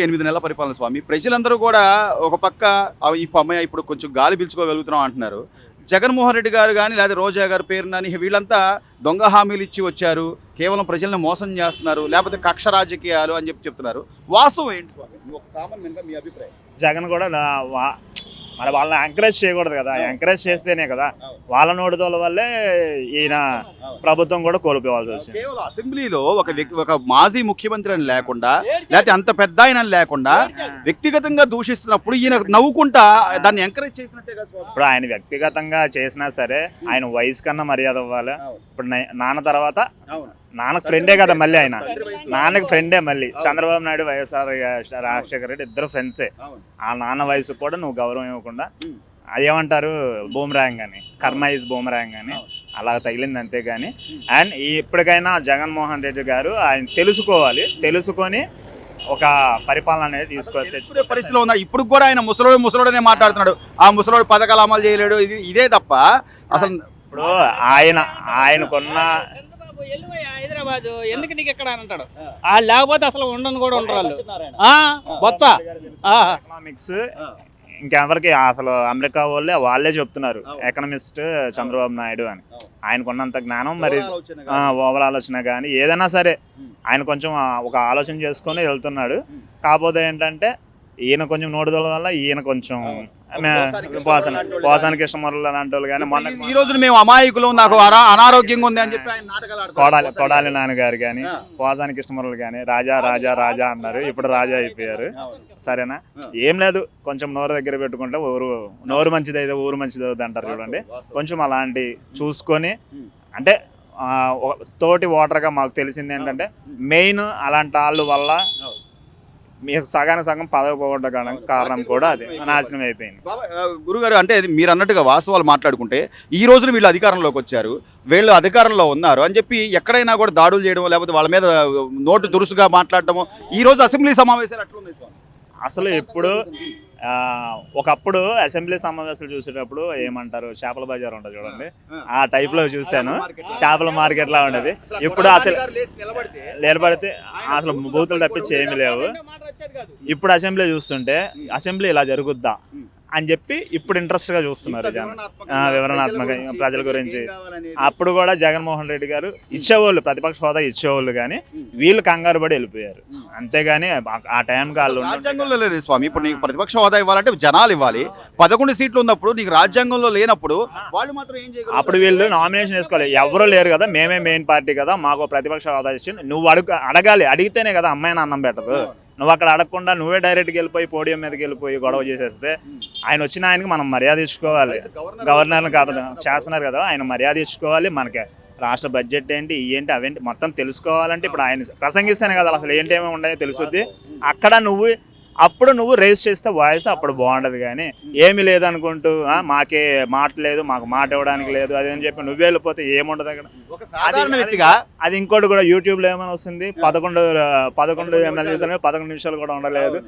8 నెలల పరిపాలన స్వామి. ప్రజలందరూ కూడా ఒక పక్క ఈ అమ్మాయి ఇప్పుడు కొంచెం గాలి పీల్చుకోగలుగుతున్నాం అంటున్నారు. జగన్మోహన్ రెడ్డి గారు గాని, లేదా రోజా గారి పేరునని వీళ్ళంతా దొంగ హామీలు ఇచ్చి వచ్చారు. కేవలం ప్రజల్ని మోసం చేస్తున్నారు. లేకపోతే కక్ష రాజకీయాలు అని చెప్తున్నారు. వాస్తవం ఏంటి స్వామి? ఒక కామన్ మ్యాన్‌గా మీ అభిప్రాయం? జగన్ కూడా మరి వాళ్ళని ఎంకరేజ్ చేయకూడదు కదా, ఎంకరేజ్ చేస్తేనే కదా వాళ్ళ నోటిదోల వల్లే ఈయన ప్రభుత్వం కూడా కోల్పోవాల్సి వచ్చింది. కేవలం అసెంబ్లీలో ఒక వ్యక్తి, ఒక మాజీ ముఖ్యమంత్రి అని లేకుండా, లేకపోతే అంత పెద్ద ఆయన లేకుండా వ్యక్తిగతంగా దూషిస్తున్నప్పుడు ఈయన నవ్వుకుంటా దాన్ని ఎంకరేజ్ చేసినట్టే కదా. ఇప్పుడు ఆయన వ్యక్తిగతంగా చేసినా సరే ఆయన వయసు కన్నా మర్యాద ఇవ్వాలి. ఇప్పుడు నాన్న తర్వాత నాన్నకు ఫ్రెండే కదా, మళ్ళీ ఆయన నాన్నకి ఫ్రెండే. మళ్ళీ చంద్రబాబు నాయుడు, వైఎస్ఆర్ రాజశేఖర రెడ్డి ఇద్దరు ఫ్రెండ్సే. ఆ నాన్న వయసుకు కూడా నువ్వు గౌరవం ఇవ్వకుండా అదేమంటారు బూమరాంగ్ అని, కర్మ ఈజ్ బూమరాంగ్ అని అలా తగిలింది అంతేగాని. అండ్ ఇప్పటికైనా జగన్మోహన్ రెడ్డి గారు ఆయన తెలుసుకొని ఒక పరిపాలన అనేది తీసుకోవచ్చు పరిస్థితిలో ఉన్నారు. ఇప్పుడు కూడా ఆయన ముసలోడనే మాట్లాడుతున్నాడు. ఆ ముసలోడు పథకాలు అమలు చేయలేడు, ఇదే తప్ప అసలు. ఇప్పుడు ఆయనకున్న హైదరాబాద్ ఎందుకు నీకు ఎక్కడ అని అంటాడు. వాళ్ళు లేకపోతే అసలు ఉండను కూడా ఉండరు వాళ్ళు. బొత్స ఎకనామిక్స్ ఇంకెవరికి అసలు అమెరికా వాళ్ళే చెప్తున్నారు ఎకనమిస్ట్ చంద్రబాబు నాయుడు అని. ఆయనకున్నంత జ్ఞానం మరి ఓవర్ ఆలోచన కానీ ఏదైనా సరే ఆయన కొంచెం ఒక ఆలోచన చేసుకొని వెళ్తున్నాడు. కాకపోతే ఏంటంటే ఈయన కొంచెం నోటిదోల వల్ల ఈయన కొంచెం పోసానికి ఇష్టమరులు లాంటి వాళ్ళు కానీ మొన్న ఈ రోజు మేము అమాయకులు, నాకు అనారోగ్యంగా ఉంది అని చెప్పి ఆయన నాటకాలు కొడాలి నాన్నగారు కానీ పోసానికి ఇష్టమరులు కానీ రాజా రాజా రాజా అన్నారు. ఇప్పుడు రాజా అయిపోయారు. సరేనా, ఏం లేదు, కొంచెం నోరు దగ్గర పెట్టుకుంటే నోరు మంచిది అయితే ఊరు మంచిది అవుతుంది అంటారు చూడండి. కొంచెం అలాంటి చూసుకొని, అంటే తోటి ఓటర్గా మాకు తెలిసింది ఏంటంటే మెయిన్ అలాంటి వాళ్ళ వల్ల మీకు సగానికి సగం పదవి పోగొట్టడానికి కారణం కూడా అది నాశనం అయిపోయింది. గురుగారు, అంటే మీరు అన్నట్టుగా వాస్తవాలు మాట్లాడుకుంటే ఈ రోజున వీళ్ళు అధికారంలోకి వచ్చారు, వీళ్ళు అధికారంలో ఉన్నారు అని చెప్పి ఎక్కడైనా కూడా దాడులు చేయడం, లేకపోతే వాళ్ళ మీద నోటు దురుసుగా మాట్లాడటము ఈ రోజు అసెంబ్లీ సమావేశాలు అట్లున్నాయి. అసలు ఇప్పుడు ఒకప్పుడు అసెంబ్లీ సమావేశాలు చూసేటప్పుడు ఏమంటారు, చేపల బజార్ ఉంటుంది చూడండి, ఆ టైప్ లో చూశాను. చేపల మార్కెట్ లా ఉండేది. ఇప్పుడు అసలు నిలబడితే అసలు బూతులు తప్పించి ఏమీ లేవు. ఇప్పుడు అసెంబ్లీ చూస్తుంటే అసెంబ్లీ ఇలా జరుగుద్దా అని చెప్పి ఇప్పుడు ఇంట్రెస్ట్ గా చూస్తున్నారు వివరణాత్మక ప్రజల గురించి. అప్పుడు కూడా జగన్మోహన్ రెడ్డి గారు ఇచ్చేవాళ్ళు, ప్రతిపక్ష హోదా ఇచ్చేవాళ్ళు, కానీ వీళ్ళు కంగారు పడి వెళ్ళిపోయారు. అంతేగాని ఆ టైంకి వాళ్ళు రాజ్యాంగంలో లేదు స్వామి. ఇప్పుడు నీకు ప్రతిపక్ష హోదా ఇవ్వాలంటే జనాలు ఇవ్వాలి. 11 సీట్లు ఉన్నప్పుడు నీకు రాజ్యాంగంలో లేనప్పుడు వాళ్ళు మాత్రం ఏం చేయగలరు? అప్పుడు వీళ్ళు నామినేషన్ వేసుకోవాలి. ఎవరూ లేరు కదా, మేమే మెయిన్ పార్టీ కదా, మాకు ప్రతిపక్ష హోదా ఇచ్చి నువ్వు అడగాలి. అడిగితేనే కదా అమ్మాయిని అన్నం పెట్టదు. నువ్వు అక్కడ అడగకుండా నువ్వే డైరెక్ట్కి వెళ్ళిపోయి పోడియం మీదకి వెళ్ళిపోయి గొడవ చేసేస్తే ఆయన వచ్చిన ఆయనకి మనం మర్యాద ఇచ్చుకోవాలి. గవర్నర్ని కాదు చేస్తున్నారు కదా, ఆయన మర్యాద ఇచ్చుకోవాలి. మనకి రాష్ట్ర బడ్జెట్ ఏంటి, ఏంటి అవేంటి మొత్తం తెలుసుకోవాలంటే ఇప్పుడు ఆయన ప్రసంగిస్తేనే కదా అసలు ఏంటేమో ఉన్నాయో తెలుసుద్ది. అక్కడ అప్పుడు నువ్వు రేస్ చేస్తే వాయిస్ అప్పుడు బాగుండదు. కానీ ఏమి లేదనుకుంటూ మాకే మాట లేదు, మాకు మాట ఇవ్వడానికి లేదు అది అని చెప్పి నువ్వు వెళ్ళిపోతే ఏముండదు అక్కడ. అది ఇంకోటి కూడా యూట్యూబ్లో ఏమైనా వస్తుంది, 11 ఎమ్మెల్యేస్ 11 నిమిషాలు కూడా ఉండలేదు.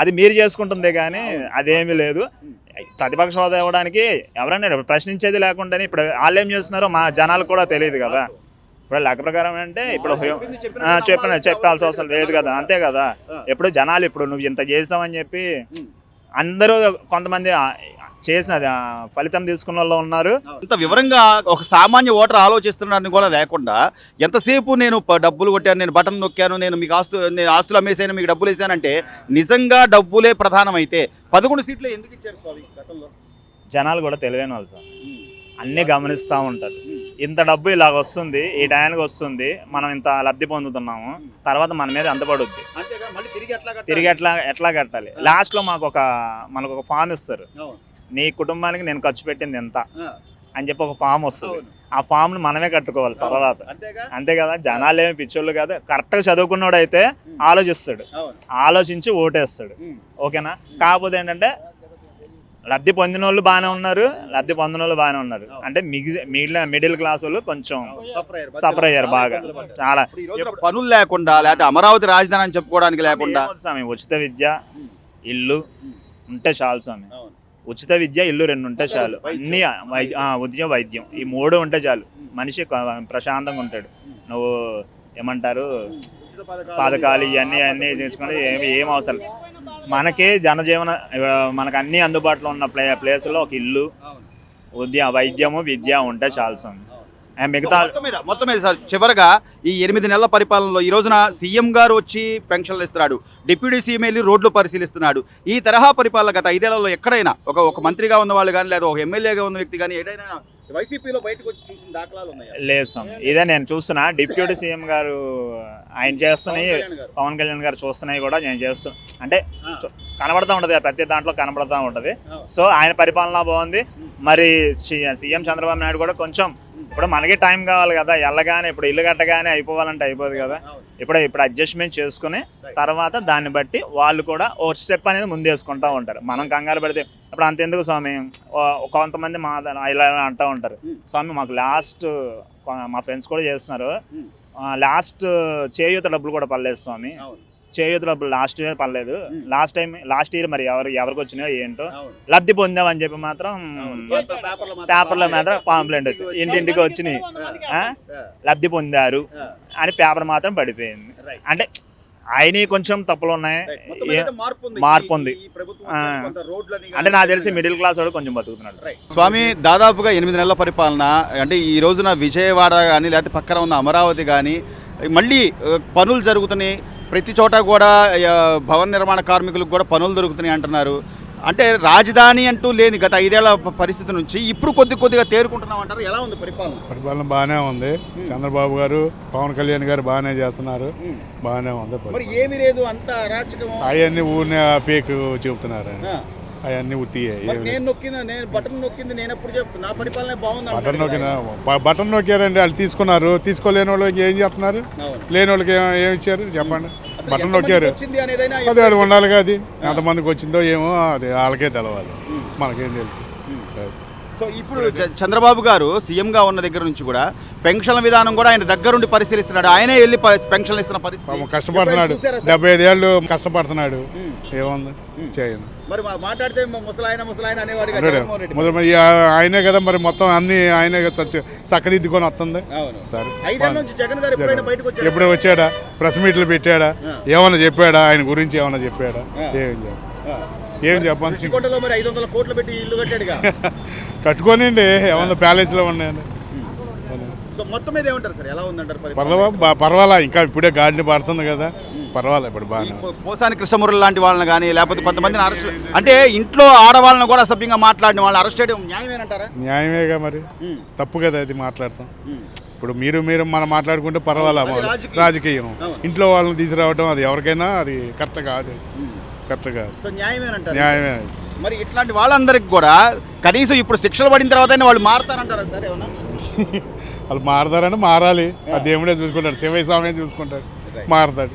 అది మీరు చేసుకుంటుంది కానీ అదేమీ లేదు. ప్రతిపక్ష హోదా ఇవ్వడానికి ఎవరైనా ప్రశ్నించేది లేకుండానే ఇప్పుడు వాళ్ళు ఏం చేస్తున్నారో మా జనాలకు కూడా తెలియదు కదా. ఇప్పుడు లెక్క ప్రకారం అంటే ఇప్పుడు చెప్పాల్సిన అవసరం లేదు కదా, అంతే కదా. ఎప్పుడు జనాలు ఇప్పుడు నువ్వు ఇంత చేసావని చెప్పి అందరూ కొంతమంది చేసిన ఫలితం తీసుకున్న వాళ్ళు ఉన్నారు. ఇంత వివరంగా ఒక సామాన్య ఓటర్ ఆలోచిస్తున్నారని కూడా లేకుండా ఎంతసేపు నేను డబ్బులు కొట్టాను, నేను బటన్ నొక్కాను, నేను మీకు ఆస్తులు అమ్మేసాను, మీకు డబ్బులు వేసానంటే నిజంగా డబ్బులే ప్రధానమైతే 11 సీట్లు ఎందుకు ఇచ్చారు స్వామి గతంలో? జనాలు కూడా తెలివైన వాళ్ళు సార్, అన్నీ గమనిస్తూ ఉంటారు. ఇంత డబ్బు ఇలాగ వస్తుంది, ఈ టైంకి వస్తుంది, మనం ఇంత లబ్ధి పొందుతున్నాము, తర్వాత మన మీద ఎంత పడుద్ది, తిరిగి ఎట్లా కట్టాలి. లాస్ట్లో మనకు ఒక ఫామ్ ఇస్తారు, నీ కుటుంబానికి నేను ఖర్చు పెట్టింది ఎంత అని చెప్పి ఒక ఫామ్ వస్తుంది. ఆ ఫామ్ను మనమే కట్టుకోవాలి తర్వాత, అంతే కదా. జనాలు ఏమి పిచ్చోళ్ళు కాదు, కరెక్ట్గా చదువుకున్నాడు అయితే ఆలోచిస్తాడు, ఆలోచించి ఓటేస్తాడు, ఓకేనా. కాకపోతే ఏంటంటే లబ్ధి పొందిన వాళ్ళు బాగానే ఉన్నారు, అంటే మిడిల్ క్లాస్ వాళ్ళు కొంచెం సఫర్ అయ్యారు బాగా. చాలా పనులు లేకుండా, లేకపోతే అమరావతి రాజధాని అని చెప్పుకోవడానికి లేకుండా స్వామి ఉచిత విద్య, ఇల్లు ఉంటే చాలు స్వామి. ఉచిత విద్య, ఇల్లు 2 ఉంటే చాలు. అన్ని వైద్యం ఈ 3 ఉంటే చాలు. మనిషి ప్రశాంతంగా ఉంటాడు. నువ్వు ఏమంటారు పథకాలు ఇవన్నీ అన్నీ తీసుకుంటే ఏం అవసరం. మనకి జనజీవన మనకు అన్ని అందుబాటులో ఉన్న ప్లేసుల్లో ఒక ఇల్లు, వైద్యము, విద్య ఉంటే చాలు స్వామి. మిగతా మొత్తం మీద సార్ చివరగా ఈ 8 నెలల పరిపాలనలో ఈ రోజున సీఎం గారు వచ్చి పెన్షన్లు ఇస్తున్నాడు, డిప్యూటీ సీఎం వెళ్ళి రోడ్లు పరిశీలిస్తున్నాడు. ఈ తరహా పరిపాలన గత 5 ఏళ్లలో ఎక్కడైనా ఒక మంత్రిగా ఉన్న వాళ్ళు కానీ లేదా ఒక ఎమ్మెల్యేగా ఉన్న వ్యక్తి కానీ ఏదైనా వైసీపీలో బయటకు వచ్చి చూసిన దాఖలాలు ఉన్నాయి? లేదు స్వామి, ఇదే నేను చూస్తున్నా. డిప్యూటీ సీఎం గారు ఆయన చేస్తున్నాయి, పవన్ కళ్యాణ్ గారు చూస్తున్నాయి కూడా నేను చేస్తున్నా. అంటే కనబడతా ఉంటుంది, ప్రతి దాంట్లో కనబడతా ఉంటుంది. సో ఆయన పరిపాలన బాగుంది. మరి సీఎం చంద్రబాబు నాయుడు కూడా కొంచెం, ఇప్పుడు మనకి టైం కావాలి కదా, వెళ్ళగానే ఇప్పుడు ఇల్లు కట్టగానే అయిపోవాలంటే అయిపోదు కదా. ఇప్పుడు అడ్జస్ట్మెంట్ చేసుకుని తర్వాత దాన్ని బట్టి వాళ్ళు కూడా ఓ స్టెప్ అనేది ముందేసుకుంటూ ఉంటారు. మనం కంగారు పెడితే ఇప్పుడు అంతెందుకు స్వామి, కొంతమంది ఇలా అంటూ ఉంటారు, స్వామి మాకు లాస్ట్ మా ఫ్రెండ్స్ కూడా చేస్తున్నారు, లాస్ట్ చేయూత డబ్బులు కూడా పర్లేదు స్వామి, చేయూత డబ్బులు లాస్ట్ ఇయర్ పర్లేదు, లాస్ట్ ఇయర్ మరి ఎవరికి వచ్చినాయో ఏంటో లబ్ధి పొందామని చెప్పి మాత్రం పేపర్ల మీద పాంప్లెంట్ వచ్చి ఇంటింటికి వచ్చినాయి, లబ్ధి పొందారు అని పేపర్ మాత్రం పడిపోయింది. అంటే ఆయన కొంచెం తప్పులు ఉన్నాయి, మార్పు ఉంది. అంటే నాకు తెలిసి మిడిల్ క్లాస్ వాడు కొంచెం బతుకుతున్నాడు. స్వామి దాదాపుగా 8 నెలల పరిపాలన అంటే ఈ రోజున విజయవాడ కానీ లేకపోతే పక్కన ఉన్న అమరావతి కానీ మళ్ళీ పనులు జరుగుతున్నాయి, ప్రతి చోట కూడా భవన నిర్మాణ కార్మికులకు కూడా పనులు దొరుకుతున్నాయి అంటున్నారు. అంటే రాజధాని అంటూ లేని గత 5 ఏళ్ల పరిస్థితి నుంచి ఇప్పుడు కొద్దిగా తేరుకుంటున్నాం అంటారు. ఎలా ఉంది పరిపాలన? బాగానే ఉంది. చంద్రబాబు గారు, పవన్ కళ్యాణ్ గారు బాగానే చేస్తున్నారు, బాగానే ఉంది. మరి ఏమీ లేదు, అంత అరాచకం, అవన్నీ ఊరినే ఫేక్ చెబుతున్నారు, అవన్నీ ఉత్తియే. బటన్ నొక్కారండి, వాళ్ళు తీసుకున్నారు. తీసుకోలేని వాళ్ళు ఏం చేస్తున్నారు, లేని వాళ్ళకి ఏమి ఇచ్చారు చెప్పండి. బటన్ నొక్కారు, అదే అది ఉండాలి కదా, అది ఎంతమందికి వచ్చిందో ఏమో అది వాళ్ళకే తెలవాలి, మనకేం తెలుసు. సో ఇప్పుడు చంద్రబాబు గారు సీఎంగా ఉన్న దగ్గర నుంచి కూడా పెన్షన్ల విధానం కూడా ఆయన దగ్గరుండి పరిశీలిస్తున్నాడు, ఆయనే వెళ్ళి పెన్షన్లు ఇస్తున్న పరిస్థితి. కష్టపడుతున్నాడు, 75 ఏళ్ళు కష్టపడుతున్నాడు, ఏముంది చేయను. మరి మాట్లాడితే ముసలాయన అనేవాడు, ఆయనే కదా మరి మొత్తం అన్ని ఆయనే చక్కదిద్దుకొని వస్తుంది. సరే, ఎప్పుడే వచ్చాడా, ప్రెస్ మీట్లు పెట్టాడా, ఏమన్నా చెప్పాడా, ఆయన గురించి ఏమన్నా చెప్పాడా, ఏం చెప్పాలి. కట్టుకోనండి, ఏమన్నా ప్యాలెస్లో ఉన్నాయండి. పర్వాలా, ఇంకా ఇప్పుడే గాడిని పడుతుంది కదా, పర్వాలేదు. ఇప్పుడు బాగా పోసాని కృష్ణమురళి లాంటి వాళ్ళని కానీ లేకపోతే కొంతమందిని అరెస్ట్, అంటే ఇంట్లో ఆడవాళ్ళని కూడా అసభ్యంగా మాట్లాడిన వాళ్ళని అరెస్ట్ చేయడం న్యాయమేనంటారా? న్యాయమేగా, మరి తప్పు కదా అది మాట్లాడతాం. ఇప్పుడు మీరు మనం మాట్లాడుకుంటే పర్వాలా, రాజకీయం ఇంట్లో వాళ్ళని తీసుకురావడం అది ఎవరికైనా అది కరెక్ట్ కాదు, కరెక్ట్ కాదు, న్యాయమే. మరి ఇట్లాంటి వాళ్ళందరికి కూడా కనీసం ఇప్పుడు శిక్షలు పడిన తర్వాత వాళ్ళు మారుతారంటారా సార్? ఏమన్నా వాళ్ళు మారతారని మారాలి, ఆ దేవుడే చూసుకుంటాడు, శివయ్య స్వామి చూసుకుంటాడు, మారతాడు.